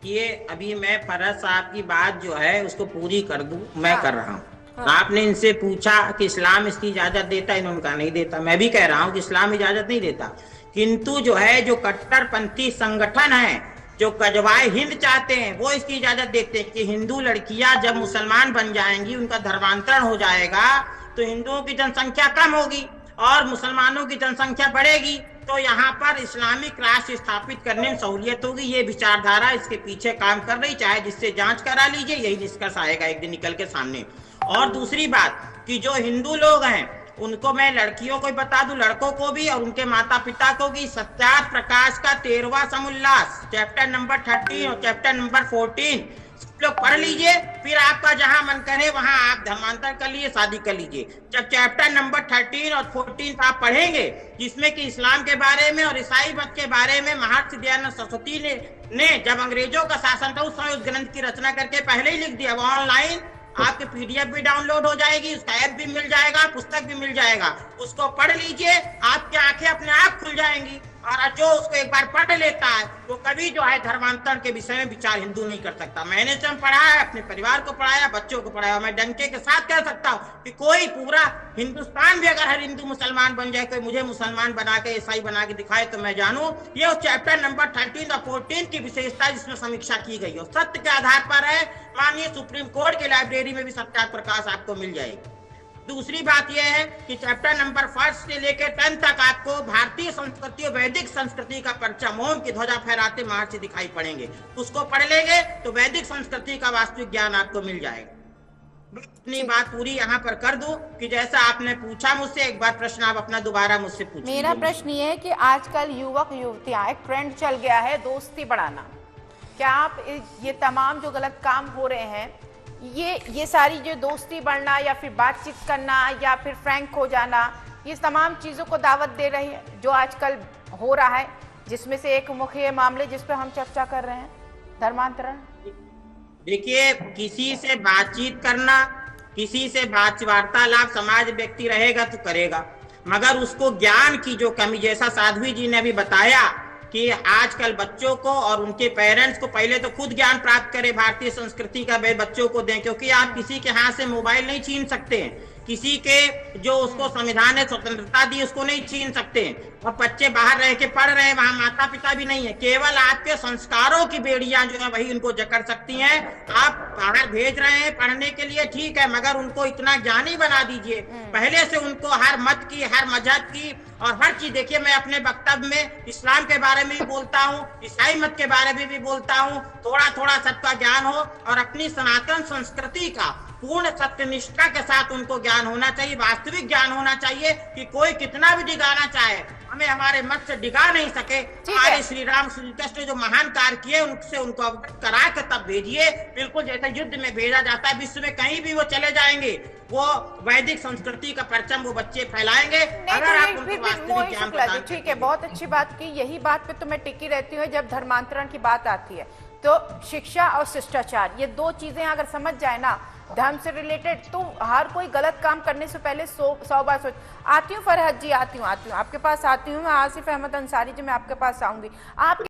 कि ये अभी मैं फरहत साहब की बात जो है उसको पूरी कर दूं, मैं कर रहा हूँ। आपने इनसे पूछा कि इस्लाम इसकी इजाजत देता है, इन्होंने कहा नहीं देता। मैं भी कह रहा हूँ कि इस्लाम इजाजत नहीं देता, किंतु जो है जो कट्टरपंथी संगठन है जो कजवाए हिंद चाहते हैं वो इसकी इजाजत देते हैं कि हिंदू लड़कियां जब मुसलमान बन जाएंगी, उनका धर्मांतरण हो जाएगा तो हिंदुओं की जनसंख्या कम होगी और मुसलमानों की जनसंख्या बढ़ेगी, तो यहाँ पर इस्लामिक राष्ट्र स्थापित करने में सहूलियत होगी। ये विचारधारा इसके पीछे काम कर रही, चाहे जिससे जांच करा लीजिए, यही निष्कर्ष आएगा एक दिन निकल के सामने। और दूसरी बात कि जो हिंदू लोग हैं उनको मैं लड़कियों को बता दूं, लड़कों को भी और उनके माता पिता को भी, सत्यार्थ प्रकाश का 13वां समुल्लास चैप्टर नंबर 13 और चैप्टर नंबर 14 लोग पढ़ लीजिए, फिर आपका जहां मन करे वहां आप धर्मांतर कर लीजिए, शादी कर लीजिए। जब चैप्टर नंबर 13 और 14 आप पढ़ेंगे जिसमें कि इस्लाम के बारे में और ईसाई मत के बारे में महर्षि दयानंद सरस्वती ने जब अंग्रेजों का शासन था उस समय उस ग्रंथ की रचना करके पहले ही लिख दिया। वो ऑनलाइन आपके पीडीएफ भी डाउनलोड हो जाएगी, उसका ऐप भी मिल जाएगा, पुस्तक भी मिल जाएगा, उसको पढ़ लीजिए, आपकी आंखें अपने आप खुल जाएंगी। और जो उसको एक बार पढ़ लेता है वो कभी जो है धर्मांतरण के विषय में विचार हिंदू नहीं कर सकता। मैंने स्वयं पढ़ा है, अपने परिवार को पढ़ाया, बच्चों को पढ़ाया। मैं डंके के साथ कह सकता हूँ कि कोई पूरा हिंदुस्तान भी अगर हर हिंदू मुसलमान बन जाए, कोई मुझे मुसलमान बना के ईसाई बना के दिखाए तो मैं जानूं ये उस चैप्टर नंबर 13 और 14 की विशेषता जिसमें समीक्षा की गई हो, सत्य के आधार पर है। माननीय सुप्रीम कोर्ट की लाइब्रेरी में भी सत्यार्थ प्रकाश आपको मिल जाएगी। दूसरी बात यह है कि चैप्टर नंबर 1 से लेकर 10 तक आपको भारतीय संस्कृति और वैदिक संस्कृति का परचम, ओम की ध्वजा फहराते महर्षि दिखाई पड़ेंगे। उसको पढ़ लेंगे तो वैदिक संस्कृति का वास्तविक ज्ञान आपको मिल जाएगा। अपनी बात पूरी यहाँ पर कर दूं कि जैसा आपने पूछा मुझसे, एक बार प्रश्न आप अपना दोबारा मुझसे पूछिए। मेरा प्रश्न ये है कि आजकल युवक युवतियां, एक ट्रेंड चल गया है दोस्ती बढ़ाना। क्या आप ये तमाम जो गलत काम हो रहे हैं, ये सारी जो दोस्ती बढ़ना या फिर बातचीत करना या फिर फ्रैंक हो जाना, ये तमाम चीज़ों को दावत दे रही है जो आजकल हो रहा है, जिसमें से एक मुख्य मामले जिस पर हम चर्चा कर रहे हैं, धर्मांतरण। देखिए, किसी से बातचीत करना, किसी से वार्तालाप समाज व्यक्ति रहेगा तो करेगा, मगर उसको ज्ञान की जो कमी, जैसा साध्वी जी ने अभी बताया कि आजकल बच्चों को और उनके पेरेंट्स को पहले तो खुद ज्ञान प्राप्त करें भारतीय संस्कृति का, वे बच्चों को दें, क्योंकि आप किसी के हाथ से मोबाइल नहीं छीन सकते हैं, किसी के जो उसको संविधान ने स्वतंत्रता दी उसको नहीं छीन सकते हैं। और बच्चे बाहर रह के पढ़ रहे हैं, वहां माता पिता भी नहीं है, केवल आपके संस्कारों की बेड़ियां जो है वही उनको जकड़ सकती हैं। आप बाहर भेज रहे हैं पढ़ने के लिए, ठीक है, मगर उनको इतना ज्ञानी बना दीजिए पहले से, उनको हर मत की, हर मजहब की और हर चीज। देखिए, मैं अपने वक्तव्य में इस्लाम के बारे में भी बोलता हूँ, ईसाई मत के बारे में भी बोलता हूँ, थोड़ा थोड़ा सबका ज्ञान हो और अपनी सनातन संस्कृति का पूर्ण सत्यनिष्ठा के साथ उनको ज्ञान होना चाहिए, वास्तविक ज्ञान होना चाहिए कि कोई कितना भी डिगाना चाहे हमें हमारे मत से डिगा नहीं सके। हमारे श्री राम श्री कृष्ण जो महान कार्य किए उनसे उनको अवगत करा के तब भेजिए, बिल्कुल जैसे युद्ध में भेजा जाता है। विश्व में कहीं भी वो चले जाएंगे, वो वैदिक संस्कृति का परचम वो बच्चे फैलाएंगे अगर आप उनको वास्तविक ज्ञान। ठीक है, बहुत अच्छी बात की, यही बात पे तो मैं टिकी रहती हूँ। जब धर्मांतरण की बात आती है तो शिक्षा और शिष्टाचार, ये दो चीजें अगर समझ जाए ना धर्म से रिलेटेड, तो हर कोई गलत काम करने से पहले 100 बार सोच। आती हूँ फरहत जी, आती हूँ आपके पास आती हूँ मैं, आसिफ अहमद अंसारी जी, मैं आपके पास आऊंगी। आप